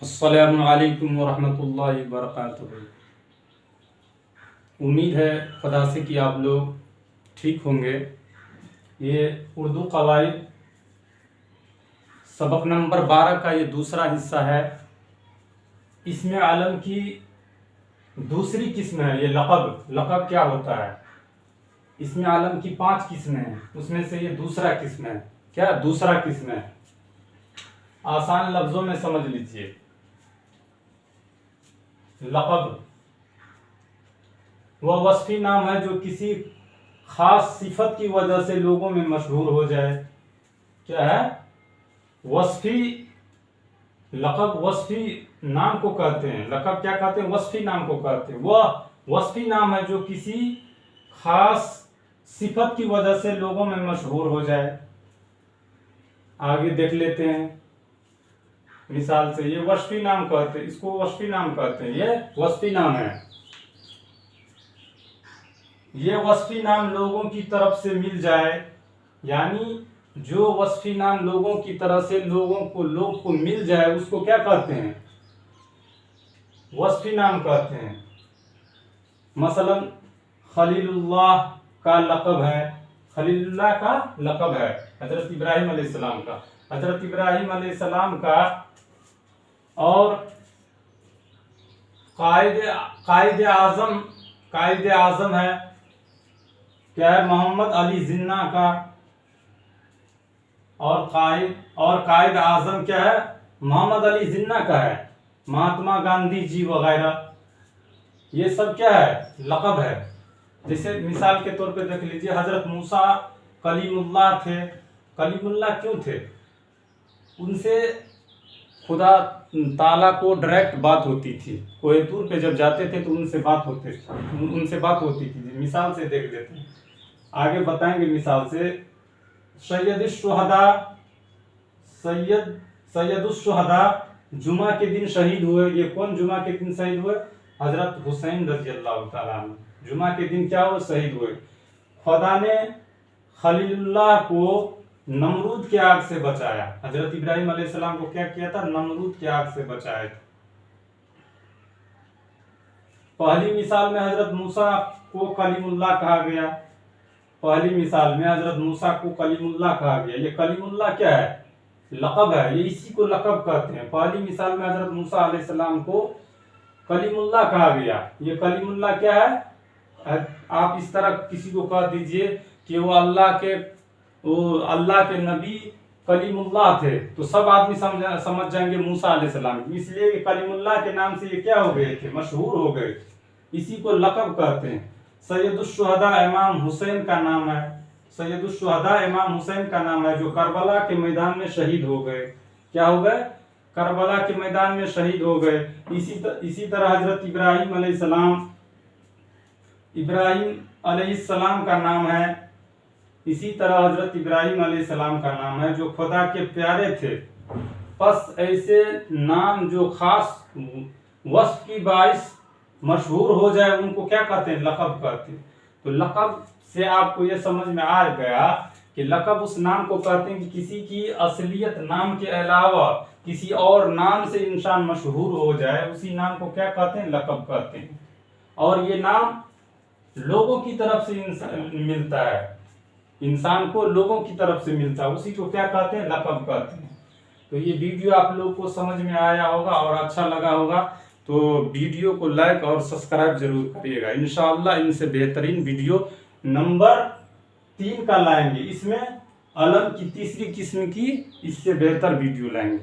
अस्सलामु अलैकुम वरहमतुल्लाहि वबरकातुहू। उम्मीद है खुदा से कि आप लोग ठीक होंगे। ये उर्दू कवायद सबक नंबर 12 का ये दूसरा हिस्सा है। इसमें आलम की दूसरी किस्म है। ये लक़ब क्या होता है। इसमें आलम की 5 किस्में हैं, उसमें से ये दूसरा किस्म है। क्या दूसरा किस्म है? आसान लफ्जों में समझ लीजिए। लक़ब वह वस्फी नाम है जो किसी खास सिफत की वजह से लोगों में मशहूर हो जाए। क्या है? वस्फी। लक़ब वस्फी नाम को कहते हैं। लक़ब क्या कहते हैं? वस्फी नाम को कहते हैं। वह वस्फी नाम है जो किसी खास सिफत की वजह से लोगों में मशहूर हो जाए। आगे देख लेते हैं मिसाल से। ये वस्फी नाम कहते हैं, इसको वस्फी नाम कहते हैं। ये वस्फी नाम है। ये वस्फी नाम लोगों की तरफ से मिल जाए, यानी जो वस्फी नाम लोगों की तरह से लोग को मिल जाए उसको क्या कहते हैं? वस्फी नाम कहते हैं। मसलन खलीलुल्लाह का लक़ब है। खलीलुल्लाह का लक़ब है हजरत इब्राहिम अलैहिस्सलाम का। हजरत इब्राहिम अलैहिस्सलाम का। और कायद आज़म है। क्या है? मोहम्मद अली जिन्ना का। और कायद आज़म क्या है? मोहम्मद अली जिन्ना का है। महात्मा गांधी जी वगैरह, ये सब क्या है? लक़ब है। जैसे मिसाल के तौर पे देख लीजिए, हजरत मूसा कलीमुल्लाह थे। कलीमुल्लाह क्यों थे? उनसे खुदा ताला को डायरेक्ट बात होती थी। कोई दूर पे जब जाते थे तो उनसे बात होती थी। मिसाल से देख लेते हैं, आगे बताएंगे मिसाल से। सैयदुश्शुहदा जुमा के दिन शहीद हुए। ये कौन जुमा के दिन शहीद हुए? हजरत हुसैन रज़ियल्लाहु ताला अन्हु जुमा के दिन क्या हुए? शहीद हुए। खुदा ने खलीलुल्लाह को नमरूद के आग से बचाया। हजरत इब्राहिम अलैहिस्सलाम को क्या किया था? नमरूद के आग से बचाया था। पहली मिसाल में हजरत मूसा को कलीमुल्लाह कहा गया। पहली मिसाल में हजरत मूसा को कलीमुल्लाह कहा गया। ये कलीमुल्लाह क्या है? लक़ब है। ये इसी को लक़ब कहते हैं। पहली मिसाल में हजरत मूसा अलैहिस्सलाम को कलीमुल्लाह कहा गया। ये कलीमुल्लाह क्या है? आप इस तरह किसी को कह दीजिए कि वो अल्लाह के नबी कलीमुल्लाह थे, तो सब आदमी समझ जाएंगे मूसा अलैहिस्सलाम। इसलिए कलीमुल्लाह के नाम से ये क्या हो गए थे? मशहूर हो गए। इसी को लक़ब कहते हैं। सैयदुश्शुहदा इमाम हुसैन का नाम है। सैयदुश्शुहदा इमाम हुसैन का नाम है, जो करबला के मैदान में शहीद हो गए। क्या हो गए? करबला के मैदान में शहीद हो गए। इसी तरह हजरत इब्राहिम अलैहिस्सलाम का नाम है। इसी तरह हजरत इब्राहिम अलैहिस्सलाम का नाम है, जो खुदा के प्यारे थे। बस ऐसे नाम जो खास वस्फ की बाइस मशहूर हो जाए उनको क्या कहते हैं? लक़ब कहते हैं। तो लक़ब से आपको ये समझ में आ गया कि लक़ब उस नाम को कहते हैं कि किसी की असलियत नाम के अलावा किसी और नाम से इंसान मशहूर हो जाए, उसी नाम को क्या कहते हैं? लक़ब कहते हैं। और ये नाम लोगों की तरफ से मिलता है। इंसान को लोगों की तरफ से मिलता है, उसी को क्या कहते हैं? लक़ब कहते हैं। तो ये वीडियो आप लोग को समझ में आया होगा और अच्छा लगा होगा, तो वीडियो को लाइक और सब्सक्राइब जरूर करिएगा। इंशाअल्लाह इनसे बेहतरीन वीडियो नंबर 3 का लाएंगे। इसमें अलम की तीसरी किस्म की इससे बेहतर वीडियो लाएंगे।